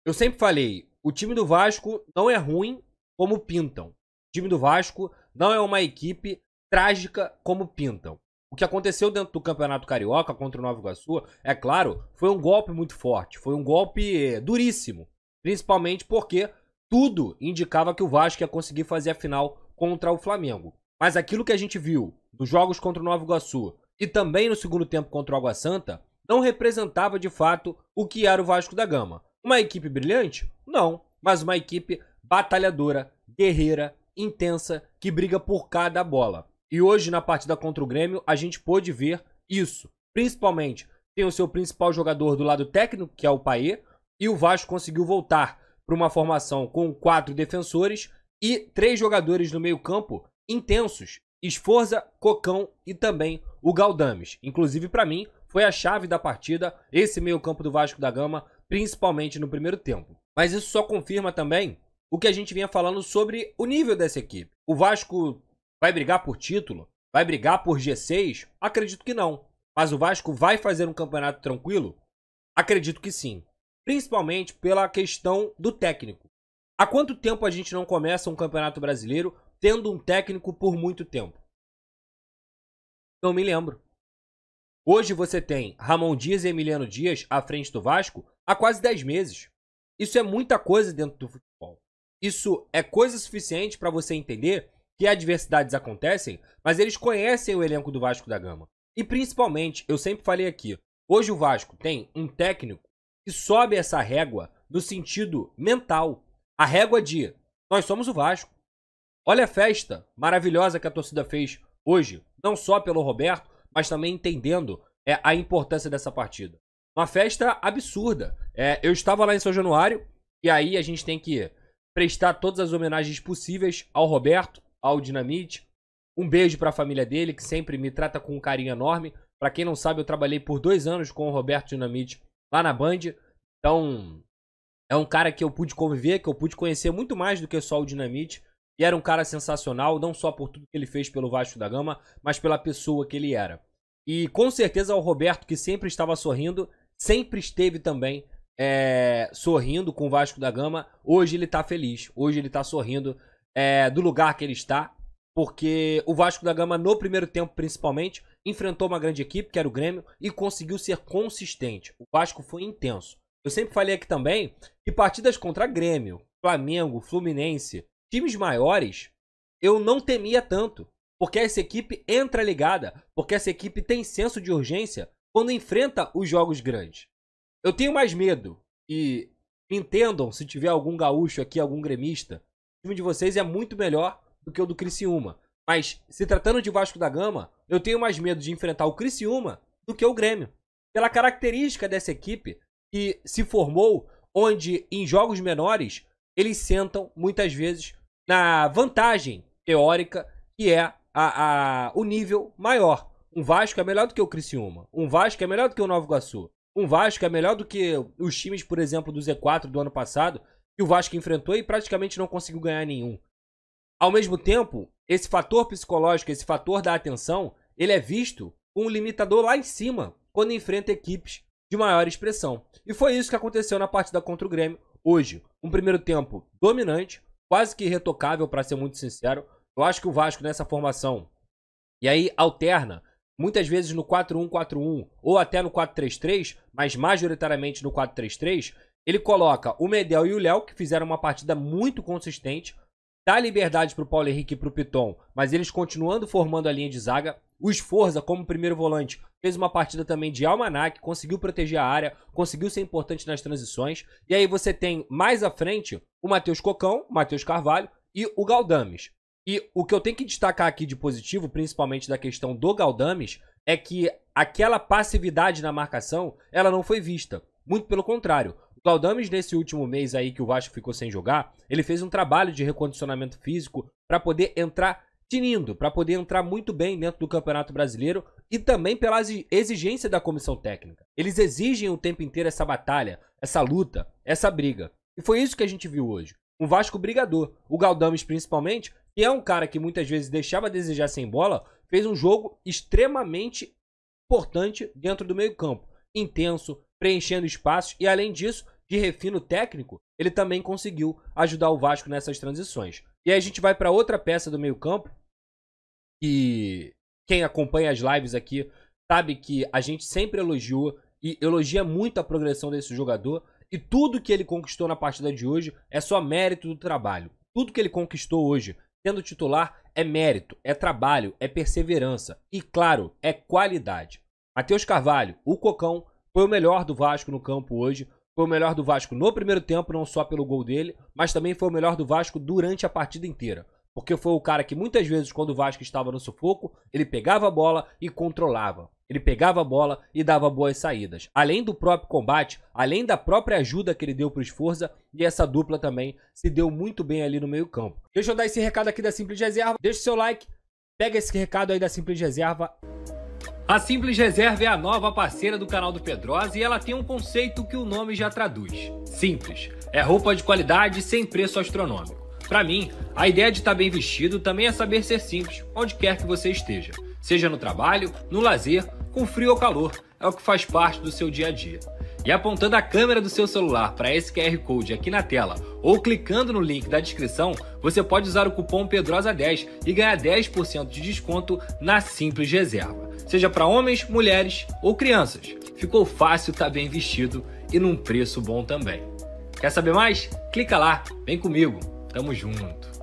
Eu sempre falei, o time do Vasco não é ruim como pintam. O time do Vasco não é uma equipe trágica como pintam. O que aconteceu dentro do Campeonato Carioca contra o Nova Iguaçu, é claro, foi um golpe muito forte, foi um golpe duríssimo. Principalmente porque tudo indicava que o Vasco ia conseguir fazer a final contra o Flamengo. Mas aquilo que a gente viu nos jogos contra o Nova Iguaçu e também no segundo tempo contra o Água Santa, não representava de fato o que era o Vasco da Gama. Uma equipe brilhante? Não, mas uma equipe batalhadora, guerreira, intensa, que briga por cada bola. E hoje, na partida contra o Grêmio, a gente pôde ver isso. Principalmente, tem o seu principal jogador do lado técnico, que é o Payet, e o Vasco conseguiu voltar para uma formação com 4 defensores e 3 jogadores no meio-campo intensos. Esforza, Cocão e também o Galdames. Inclusive, para mim, foi a chave da partida, esse meio-campo do Vasco da Gama, principalmente no primeiro tempo. Mas isso só confirma também o que a gente vinha falando sobre o nível dessa equipe. O Vasco vai brigar por título? Vai brigar por G6? Acredito que não. Mas o Vasco vai fazer um campeonato tranquilo? Acredito que sim. Principalmente pela questão do técnico. Há quanto tempo a gente não começa um campeonato brasileiro tendo um técnico por muito tempo? Não me lembro. Hoje você tem Ramon Dias e Emiliano Dias à frente do Vasco há quase 10 meses. Isso é muita coisa dentro do futebol. Isso é coisa suficiente para você entender que adversidades acontecem, mas eles conhecem o elenco do Vasco da Gama. E principalmente, eu sempre falei aqui, hoje o Vasco tem um técnico que sobe essa régua no sentido mental. A régua de nós somos o Vasco. Olha a festa maravilhosa que a torcida fez hoje, não só pelo Roberto, mas também entendendo a importância dessa partida. Uma festa absurda. Eu estava lá em São Januário, e aí a gente tem que prestar todas as homenagens possíveis ao Roberto, ao Dinamite. Um beijo para a família dele, que sempre me trata com um carinho enorme. Para quem não sabe, eu trabalhei por 2 anos com o Roberto Dinamite lá na Band. Então, é um cara que eu pude conviver, que eu pude conhecer muito mais do que só o Dinamite. E era um cara sensacional, não só por tudo que ele fez pelo Vasco da Gama, mas pela pessoa que ele era. E com certeza o Roberto, que sempre estava sorrindo, sempre esteve também sorrindo com o Vasco da Gama. Hoje ele tá feliz, hoje ele tá sorrindo do lugar que ele está, porque o Vasco da Gama no primeiro tempo principalmente enfrentou uma grande equipe, que era o Grêmio, e conseguiu ser consistente. O Vasco foi intenso. Eu sempre falei aqui também que partidas contra Grêmio, Flamengo, Fluminense, times maiores, eu não temia tanto. Porque essa equipe entra ligada. Porque essa equipe tem senso de urgência quando enfrenta os jogos grandes. Eu tenho mais medo. E me entendam se tiver algum gaúcho aqui, algum gremista. O time de vocês é muito melhor do que o do Criciúma. Mas se tratando de Vasco da Gama, eu tenho mais medo de enfrentar o Criciúma do que o Grêmio. Pela característica dessa equipe que se formou, onde em jogos menores eles sentam muitas vezes na vantagem teórica que é o nível maior. Um Vasco é melhor do que o Criciúma. Um Vasco é melhor do que o Nova Iguaçu. Um Vasco é melhor do que os times, por exemplo, do Z4 do ano passado, que o Vasco enfrentou e praticamente não conseguiu ganhar nenhum. Ao mesmo tempo, esse fator psicológico, esse fator da atenção, ele é visto com um limitador lá em cima, quando enfrenta equipes de maior expressão. E foi isso que aconteceu na partida contra o Grêmio hoje. Um primeiro tempo dominante, quase que irretocável, para ser muito sincero. Eu acho que o Vasco nessa formação, e aí alterna, muitas vezes no 4-1-4-1 ou até no 4-3-3, mas majoritariamente no 4-3-3, ele coloca o Medel e o Léo, que fizeram uma partida muito consistente, dá liberdade para o Paulo Henrique e para o Piton, mas eles continuando formando a linha de zaga. O Esforza, como primeiro volante, fez uma partida também de almanaque, conseguiu proteger a área, conseguiu ser importante nas transições. E aí você tem mais à frente o Matheus Cocão, o Matheus Carvalho e o Galdames. E o que eu tenho que destacar aqui de positivo, principalmente da questão do Galdames, é que aquela passividade na marcação, ela não foi vista. Muito pelo contrário. O Galdames, nesse último mês aí que o Vasco ficou sem jogar, ele fez um trabalho de recondicionamento físico para poder entrar tinindo, para poder entrar muito bem dentro do Campeonato Brasileiro e também pela exigência da comissão técnica. Eles exigem o tempo inteiro essa batalha, essa luta, essa briga. E foi isso que a gente viu hoje. Um Vasco brigador. O Galdames, principalmente, que é um cara que muitas vezes deixava a desejar sem bola, fez um jogo extremamente importante dentro do meio-campo. Intenso, preenchendo espaços e, além disso, de refino técnico, ele também conseguiu ajudar o Vasco nessas transições. E aí a gente vai para outra peça do meio-campo, que quem acompanha as lives aqui sabe que a gente sempre elogiou e elogia muito a progressão desse jogador, e tudo que ele conquistou na partida de hoje é só mérito do trabalho. Tudo que ele conquistou hoje, sendo titular, é mérito, é trabalho, é perseverança e, claro, é qualidade. Matheus Carvalho, o Cocão, foi o melhor do Vasco no campo hoje. Foi o melhor do Vasco no primeiro tempo, não só pelo gol dele, mas também foi o melhor do Vasco durante a partida inteira. Porque foi o cara que muitas vezes, quando o Vasco estava no sufoco, ele pegava a bola e controlava. Ele pegava a bola e dava boas saídas. Além do próprio combate, além da própria ajuda que ele deu para o Sforza, e essa dupla também se deu muito bem ali no meio campo. Deixa eu dar esse recado aqui da Simples Reserva. Deixa o seu like, pega esse recado aí da Simples Reserva. A Simples Reserva é a nova parceira do canal do Pedrosa e ela tem um conceito que o nome já traduz. Simples. É roupa de qualidade sem preço astronômico. Para mim, a ideia de estar bem vestido também é saber ser simples, onde quer que você esteja. Seja no trabalho, no lazer, com frio ou calor, é o que faz parte do seu dia a dia. E apontando a câmera do seu celular para esse QR Code aqui na tela ou clicando no link da descrição, você pode usar o cupom PEDROSA10 e ganhar 10% de desconto na Simples Reserva. Seja para homens, mulheres ou crianças. Ficou fácil estar bem vestido e num preço bom também. Quer saber mais? Clica lá, vem comigo, tamo junto.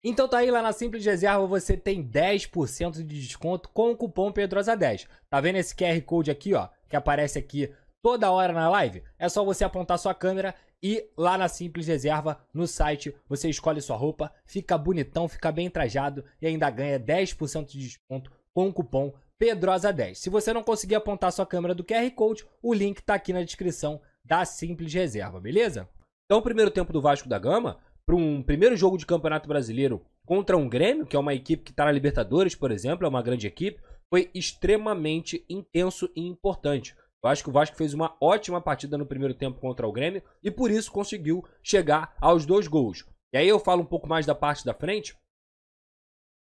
Então tá aí, lá na Simples Reserva você tem 10% de desconto com o cupom PEDROSA10. Tá vendo esse QR Code aqui, ó, que aparece aqui toda hora na live? É só você apontar sua câmera e lá na Simples Reserva, no site, você escolhe sua roupa, fica bonitão, fica bem trajado e ainda ganha 10% de desconto com o cupom PEDROSA10. Se você não conseguir apontar sua câmera do QR Code, o link tá aqui na descrição da Simples Reserva, beleza? Então o primeiro tempo do Vasco da Gama, para um primeiro jogo de Campeonato Brasileiro contra um Grêmio, que é uma equipe que está na Libertadores, por exemplo, é uma grande equipe, foi extremamente intenso e importante. Eu acho que o Vasco fez uma ótima partida no primeiro tempo contra o Grêmio e por isso conseguiu chegar aos 2 gols. E aí eu falo um pouco mais da parte da frente.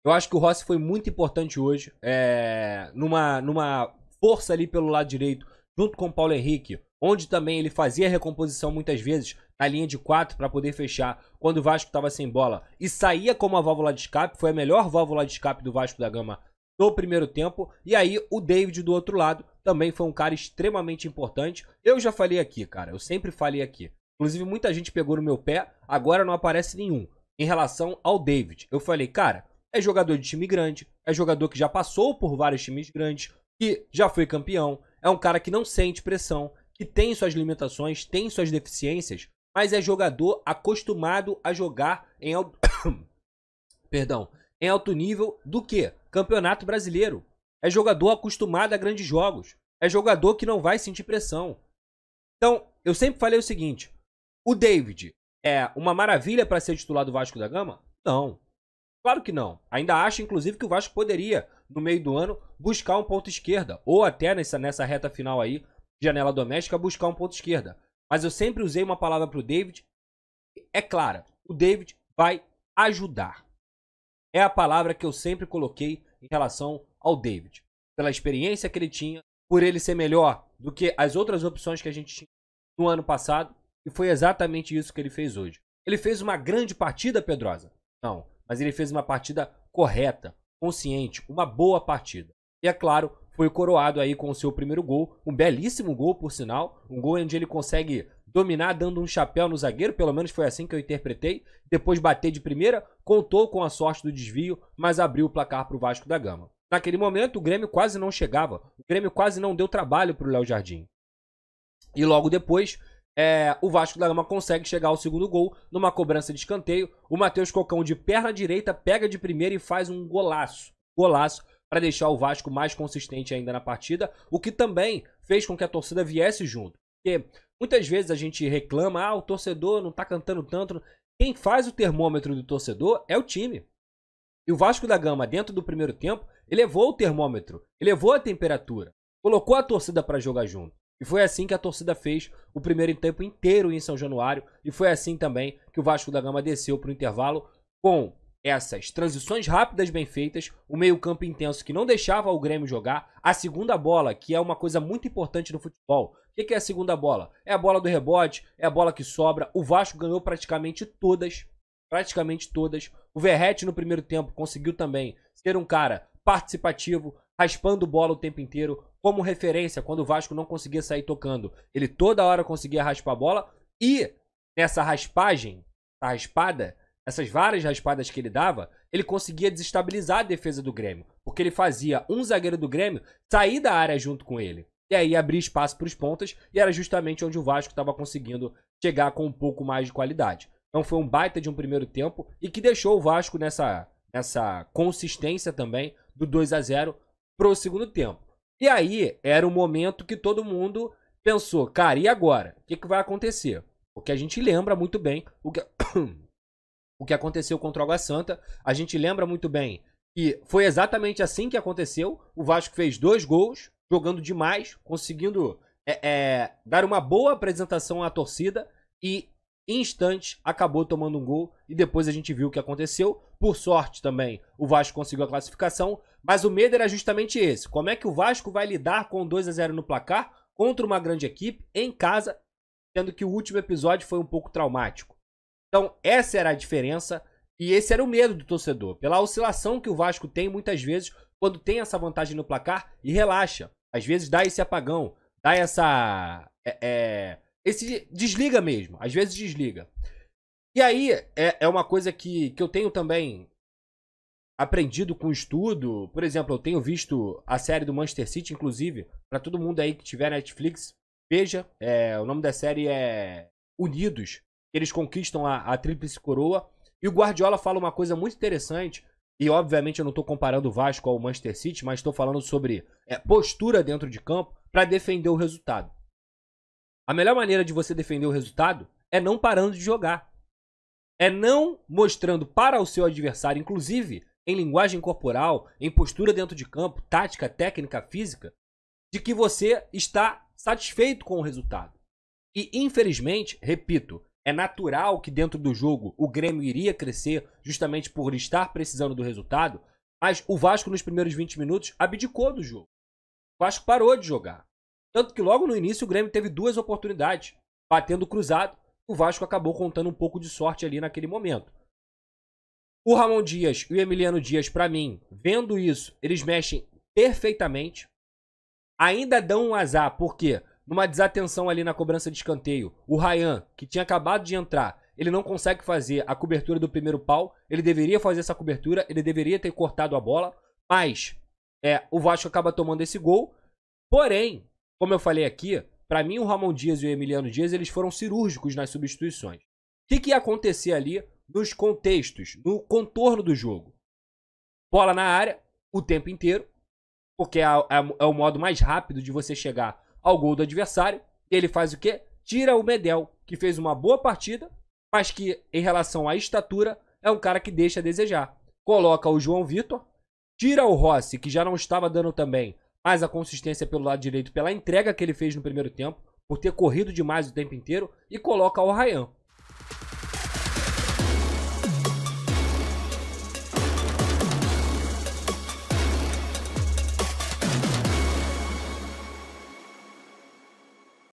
Eu acho que o Rossi foi muito importante hoje, numa força ali pelo lado direito, junto com o Paulo Henrique, onde também ele fazia a recomposição muitas vezes na linha de 4 para poder fechar quando o Vasco estava sem bola e saía como a válvula de escape. Foi a melhor válvula de escape do Vasco da Gama no primeiro tempo. E aí o David do outro lado também foi um cara extremamente importante. Eu já falei aqui, cara, eu sempre falei aqui. Inclusive muita gente pegou no meu pé, agora não aparece nenhum. Em relação ao David, eu falei, cara, é jogador de time grande, é jogador que já passou por vários times grandes, que já foi campeão, é um cara que não sente pressão, que tem suas limitações, tem suas deficiências, mas é jogador acostumado a jogar em alto... em alto nível do que? Campeonato Brasileiro. É jogador acostumado a grandes jogos. É jogador que não vai sentir pressão. Então, eu sempre falei o seguinte, o David é uma maravilha para ser titular do Vasco da Gama? Não. Claro que não. Ainda acho, inclusive, que o Vasco poderia, no meio do ano, buscar um ponto esquerda. Ou até nessa reta final aí, janela doméstica, buscar um ponto esquerda. Mas eu sempre usei uma palavra para o David. É clara, o David vai ajudar. É a palavra que eu sempre coloquei em relação ao David. Pela experiência que ele tinha, por ele ser melhor do que as outras opções que a gente tinha no ano passado. E foi exatamente isso que ele fez hoje. Ele fez uma grande partida, Pedrosa? Não, mas ele fez uma partida correta, consciente, uma boa partida. E é claro, foi coroado aí com o seu primeiro gol, um belíssimo gol, por sinal, um gol onde ele consegue dominar dando um chapéu no zagueiro, pelo menos foi assim que eu interpretei, depois bater de primeira, contou com a sorte do desvio, mas abriu o placar para o Vasco da Gama. Naquele momento o Grêmio quase não chegava, o Grêmio quase não deu trabalho para o Léo Jardim. E logo depois, o Vasco da Gama consegue chegar ao segundo gol, numa cobrança de escanteio, o Matheus Cocão de perna direita pega de primeira e faz um golaço, para deixar o Vasco mais consistente ainda na partida, o que também fez com que a torcida viesse junto. Porque muitas vezes a gente reclama, o torcedor não tá cantando tanto. Quem faz o termômetro do torcedor é o time. E o Vasco da Gama, dentro do primeiro tempo, elevou o termômetro, elevou a temperatura, colocou a torcida para jogar junto. E foi assim que a torcida fez o primeiro tempo inteiro em São Januário, e foi assim também que o Vasco da Gama desceu para o intervalo com essas transições rápidas bem feitas, o meio-campo intenso que não deixava o Grêmio jogar, a segunda bola, que é uma coisa muito importante no futebol. O que é a segunda bola? É a bola do rebote, é a bola que sobra. O Vasco ganhou praticamente todas. Praticamente todas. O Verratti no primeiro tempo conseguiu também ser um cara participativo, raspando bola o tempo inteiro. Como referência, quando o Vasco não conseguia sair tocando, ele toda hora conseguia raspar a bola. E nessa raspagem, a raspada, essas várias raspadas que ele dava, ele conseguia desestabilizar a defesa do Grêmio. Porque ele fazia um zagueiro do Grêmio sair da área junto com ele. E aí abrir espaço para os pontas, e era justamente onde o Vasco estava conseguindo chegar com um pouco mais de qualidade. Então foi um baita de um primeiro tempo, e que deixou o Vasco nessa consistência também do 2-0 pro segundo tempo. E aí era o momento que todo mundo pensou, cara, e agora? O que vai acontecer? Porque a gente lembra muito bem o que aconteceu contra o Água Santa. A gente lembra muito bem que foi exatamente assim que aconteceu. O Vasco fez 2 gols, jogando demais, conseguindo dar uma boa apresentação à torcida e, em instantes, acabou tomando um gol e depois a gente viu o que aconteceu. Por sorte também, o Vasco conseguiu a classificação, mas o medo era justamente esse. Como é que o Vasco vai lidar com 2-0 no placar contra uma grande equipe em casa, sendo que o último episódio foi um pouco traumático. Então, essa era a diferença e esse era o medo do torcedor, pela oscilação que o Vasco tem muitas vezes quando tem essa vantagem no placar e relaxa. Às vezes dá esse apagão, dá esse desliga mesmo, às vezes desliga. E aí é uma coisa que eu tenho também aprendido com o estudo. Por exemplo, eu tenho visto a série do Manchester City, inclusive, para todo mundo aí que tiver Netflix, veja, o nome da série é Unidos. Eles conquistam a tríplice coroa. E o Guardiola fala uma coisa muito interessante. E obviamente eu não estou comparando o Vasco ao Manchester City, mas estou falando sobre postura dentro de campo para defender o resultado. A melhor maneira de você defender o resultado é não parando de jogar. É não mostrando para o seu adversário, inclusive em linguagem corporal, em postura dentro de campo, tática, técnica, física, de que você está satisfeito com o resultado. E infelizmente, repito, é natural que dentro do jogo o Grêmio iria crescer justamente por estar precisando do resultado, mas o Vasco nos primeiros 20 minutos abdicou do jogo. O Vasco parou de jogar. Tanto que logo no início o Grêmio teve 2 oportunidades, batendo cruzado, o Vasco acabou contando um pouco de sorte ali naquele momento. O Ramon Dias e o Emiliano Dias, para mim, vendo isso, eles mexem perfeitamente. Ainda dão um azar, porque numa desatenção ali na cobrança de escanteio, o Ryan, que tinha acabado de entrar, ele não consegue fazer a cobertura do primeiro pau. Ele deveria fazer essa cobertura, ele deveria ter cortado a bola, mas o Vasco acaba tomando esse gol. Porém, como eu falei aqui, para mim o Ramon Dias e o Emiliano Dias, eles foram cirúrgicos nas substituições. O que ia acontecer ali nos contextos, no contorno do jogo? Bola na área o tempo inteiro, porque é o modo mais rápido de você chegar ao gol do adversário. Ele faz o quê? Tira o Medel, que fez uma boa partida, mas que em relação à estatura é um cara que deixa a desejar. Coloca o João Vitor, tira o Rossi, que já não estava dando também mais a consistência pelo lado direito, pela entrega que ele fez no primeiro tempo, por ter corrido demais o tempo inteiro, e coloca o Ryan.